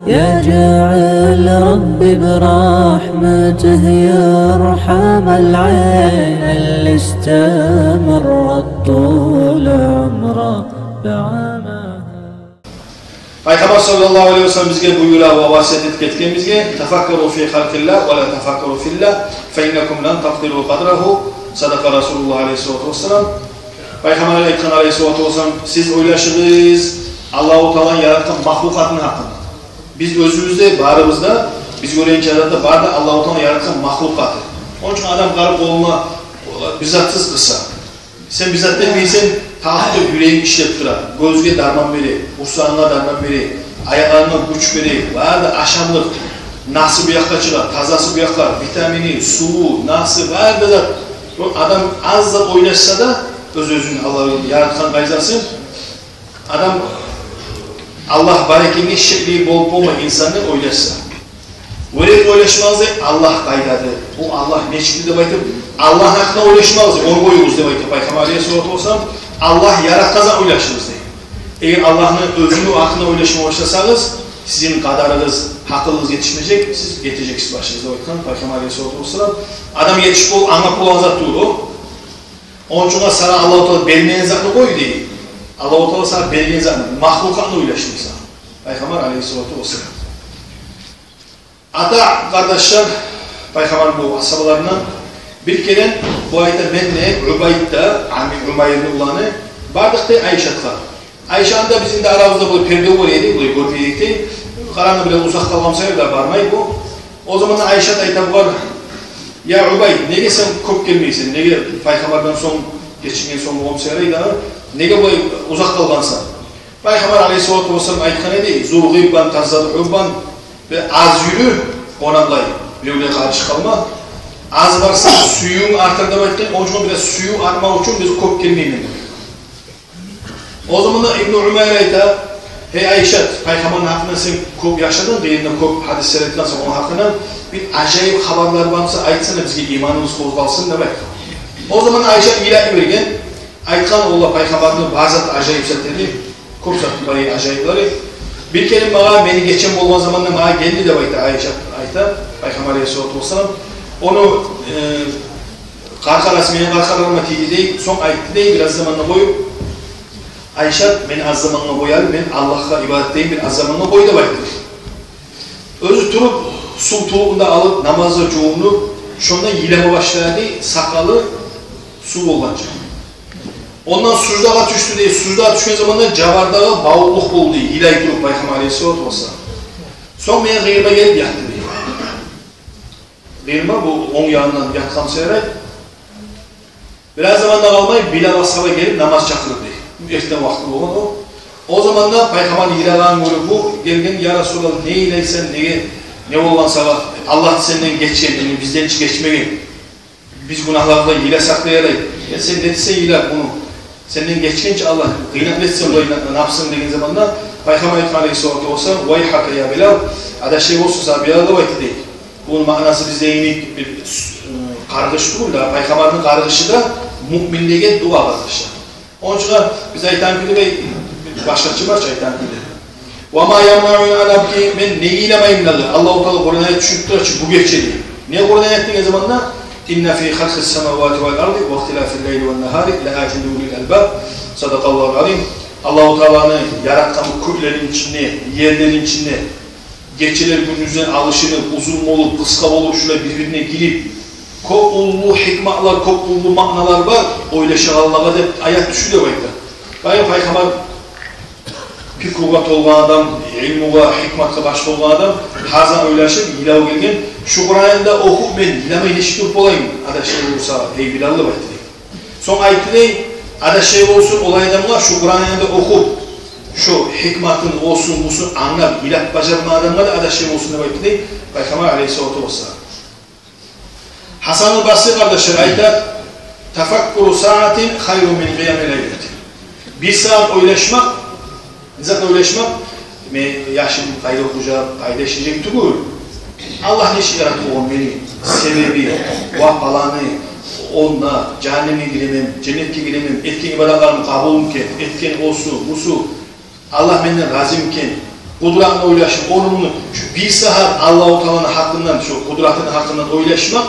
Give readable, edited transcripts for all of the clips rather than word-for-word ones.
يا جاعل ربي برحمته يرحم العين اللي استمرت طول عمره بعمها. Peygamber sallallahu aleyhi ve sellem bizge buyura ve vasiyet etken bizge tefakkaru fi halkillah ve la tefakkaru fillah fe innekum lan taqdiru qadrahu sadaka Resulullah aleyhissalatu vesselam. Peygamber aleyhissalatu vesselam siz oylaşınız Allah-u Teala'nın yaratkan mahlukatının hakkında. Biz özümüzde, barımızda, biz görenci adamda barda Allah-u Teala'nın yaratkan mahlukatı. Onun için adam garip olma bizzatsız kısa. Sen bizzat demeysen tahtı yüreğin işlep durar. Gözüge darman beri, ursağına darman beri, ayaklarına güç beri, var da aşamlık, nası bu yakla çıkar, tazası bu yaklar, vitamini, suyu, nası var da adam az da oynaşsa da öz-özünü Allah'ın yaratkan gayzasın. Adam Allah barekini şekli bol olma insanı oynaşsa. Öyle oynaşmazdı Allah gaydadı. Bu Allah ne şekilde baytıp Allah hakkında oynaşmazdı. Onu boyumuz da baytıp Peygamber aleyhissalatu vesselam Allah yaratkaza oynaşınız diye. Eğer Allah'ın özünü hakkında oynaşmaya başlasanız sizin kadarınız, hakkınız yetişmeyecek, siz getireceksiniz başınızda baytıkan Peygamber aleyhissalatu vesselam. Adam yetişip ol, anlap olazat durur o. Onun için sana Allah-u Teala belirleyen zatını koy değil. Allah-u Teala sana belirleyen zatını, mahlukatla oynaşmışsa. Peygamber aleyhissalatu vesselam. Ata kardeşler, Peygamber bu asabalarından bir kere bu ayette benle Ubayd'da, Amir Umayr'ın ulanı bardık da Ayşe'tka. Ayşe'nin de bizim de aramızda böyle perde var yedi, böyle görmeyekti. Karanlığı bile uzak kalmamsaydı da barmayı bu. O zaman Ayşe ayette var, ya Ubayd, nege sen köp gelmeysin, nege Peygamber'den son, geçingen son olmsaydı nege böyle uzak kalmansan. Peygamber aleyhissalatu vesselam ayetkan edi, Zulgibban, Tazzad Ubban, ve az yürü, onanlay, birbirine karşı kalma. Az varsa suyun artırda baytken, onun için biraz suyu artmak için biz köp gelmeyelim. O zaman da İbn-i Umayr ayta, hey Ayşe, Peygamber'in hakkında sen köp yaşadın, değerinde köp hadisler ettikten sonra onun hakkında bir acayip haberler varsa aytsana bizge imanımız kozbalsın demek. O zaman Ayşe ilahi vergen, aytkan Allah Peygamber'in bazı acayip setleri, köp satları acayipleri. Bir kere bana beni geçen olma zamanında bana geldi de bayta Ayşe ayta, Peygamber aleyhissalatu vesselam. Onu karkalasmaya karkalarıma teydi değil, son ayette değil biraz zamanla boyu. Ayşe beni az zamanla boyar, ben Allah'a ibadet değil, bir az zamanla boyu da baytır. Özü turup, su tuğunda alıp namazda çoğunu, şundan yileme başladı, sakalı su olacak. Ondan sucdağa düştü diye, sucdağa düşen zamanda cavardağı bağlılık oldu diye, ilahi durup Peygamber aleyhissalatu vesselam. Son bana gıyırma gelip yattı diye. Gıyırma bu 10 yanından yatkan seyrek. Biraz zamanda kalmayıp Bilal ashaba gelip namaz çakırır diye. Erken vakti olan o. O zaman da Peygamber ilerden görüp bu, gelgen ya Resulallah ne ileysen, ne olan sabah, Allah senden geçen, bizden hiç geçmeyin. Biz günahlarla ile saklayarak, ya sen dediyse ile bunu. Senden geçkince Allah kıynak etsin ne yapsın dediğin zaman da Peygamber aleyhissalatu vesselam vay haka ya Bilal ada şey olsun sana Bilal'da vakti değil. Bunun manası bizde yeni bir kargış değil da Peygamber'in kargışı da müminliğe dua kargışı. Onun için biz aytan kili başkaçı var aytan kili. وَمَا يَمْنَعُونَ عَلَبْكِ ben neyiyle mayımladı? Allah-u Teala Kur'an'a düşüktür açık bu geçeli. Ne Kur'an'a ettiğin zamanla? İnne fi halqis semavati vel ardi ve ihtilafil leyli ven nahari laayatin liulil albab. Sadakallahu azim. Allahu Teala'nın yarattığı köylerin içinde, yerlerin içinde geceler gündüzden alışını, uzun olup, kıska olup şöyle birbirine girip kopullu hikmatlar, kopullu manalar var. Öyle şağallağa da ayet düşüyor bayda. Peygamber fikrugat olan adam, ilmuğa, hikmatla başta olan adam hazan oylaşıp ilav gelgen şu Kur'an'da okup ben ilamayı neşitip olayım ada şey olursa ey Bilal'lı baytı. Son ayette ada şey olsun olaydan var şu Kur'an'da okup şu hikmatın olsun musun anlar ilah bacarma adamlar da ada şey olsun baytı. Peygamber aleyhissalatu vesselam. Hasan-ı Basri kardeşler ayette tefakkuru saatin hayru min qiyamil leyleti. Bir saat oylaşmak zaten oylaşmak, yaşım kayda okuyacak, kayda yaşayacak tügül. Allah ne şey yarattı o beni, sebebi, vahbalanı, onunla cehenneme giremem, cennete giremem, etken ibadetlerimi kabulüm ki, etken olsun, musu, Allah benden razıyım ki, Kudratını oylaşıp, onun şu bir saat Allah-u Teala'nın hakkından, şu kudratının hakkından oylaşmak,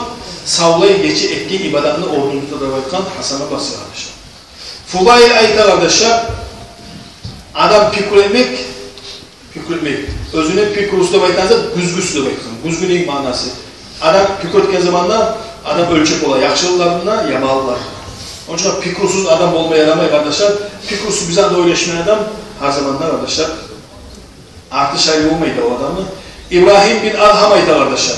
savlayı geçi ettiği ibadetini ordunuzda da bakkan Hasan-ı Basri kardeşler. Fudail ayta kardeşler, adam pikür etmek, özüne pikrus da baytansa güzgüs da baytan. Güzgünün manası. Adam pikür etken zamanla adam ölçek ola, yakşılılarına yamalılar. Onun için pikrusuz adam olmaya yaramayı kardeşler, pikrusu bize de oylaşmayan adam her zamanlar kardeşler. Artı şairi olmaydı o adamı. İbrahim bin Adham ayta kardeşler.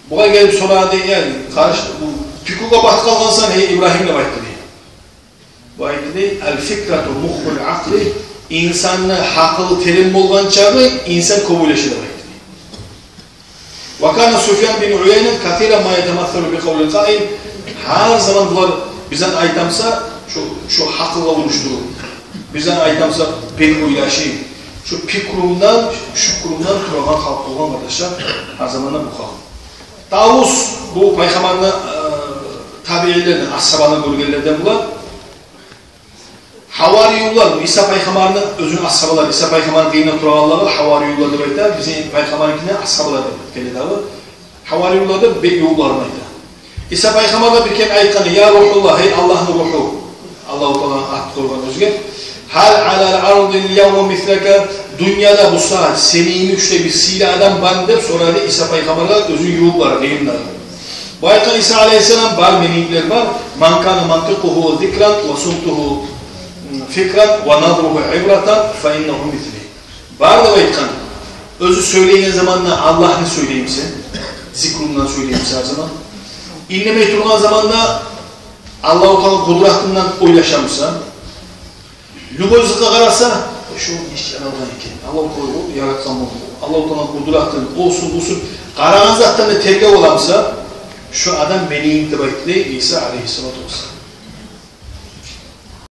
Buna gelip sonra değil yani, karşı, pikruka baht kalkansan İbrahim'le baytı değil. Bu ayette değil, el-fikratu muhmul akli, insanın hakkılı terim bolgan çağı, insan kabulleşi demektir. Vakana Süfyan bin Uyeyne katira ma yetemathalu bi kavlil qail, her zaman bunlar bizden aytamsa şu hakkıla oluşturur. Bizden aytamsa pek uylaşı, şu pikrumdan, şükrumdan turagan halk olgan kardeşler, her zaman bu halk. Tavus, bu peygamberine tabiilerden, ashabana bölgelerden bulan, Havariyullar, İsa Peygamber'in özünün ashabaları, İsa Peygamber'in kıyına turavalları Havariyullar da bekler, bizim Peygamber'inkine ashabalar da Havariyullar da yollarındaydı. İsa Peygamber'e bir kere ayıkanı, ya Ruhullah, hey Allah'ın ruhu, Allah-u Teala'nın ahd kurban özgür, hal alal ardil yevme misleke, dünyada bu saat senin üçte bir sile adam var deyip sonra da İsa Peygamber'e özün yolları, kıyımları. Bu ayıkan İsa Aleyhisselam var, meningler var, man kana mantıkuhu zikran ve sumtuhu fikran ve nadruhu ibratan fe innehu misli. Var da ayıkan, özü söyleyen zamanla Allah'ını söyleyeyim sen, zikrundan söyleyeyim her zaman. İnlemeyi turgan zamanla Allah-u Teala kudratından oylaşamsa, lügozlıkla kararsa, şu iş yanılgan iken, Allah-u Teala yaratkan oldu. Allah-u Teala kudratından olsun, karanın zattan da tergah olamsa, şu adam beni intibakli İsa aleyhissalatu vesselam.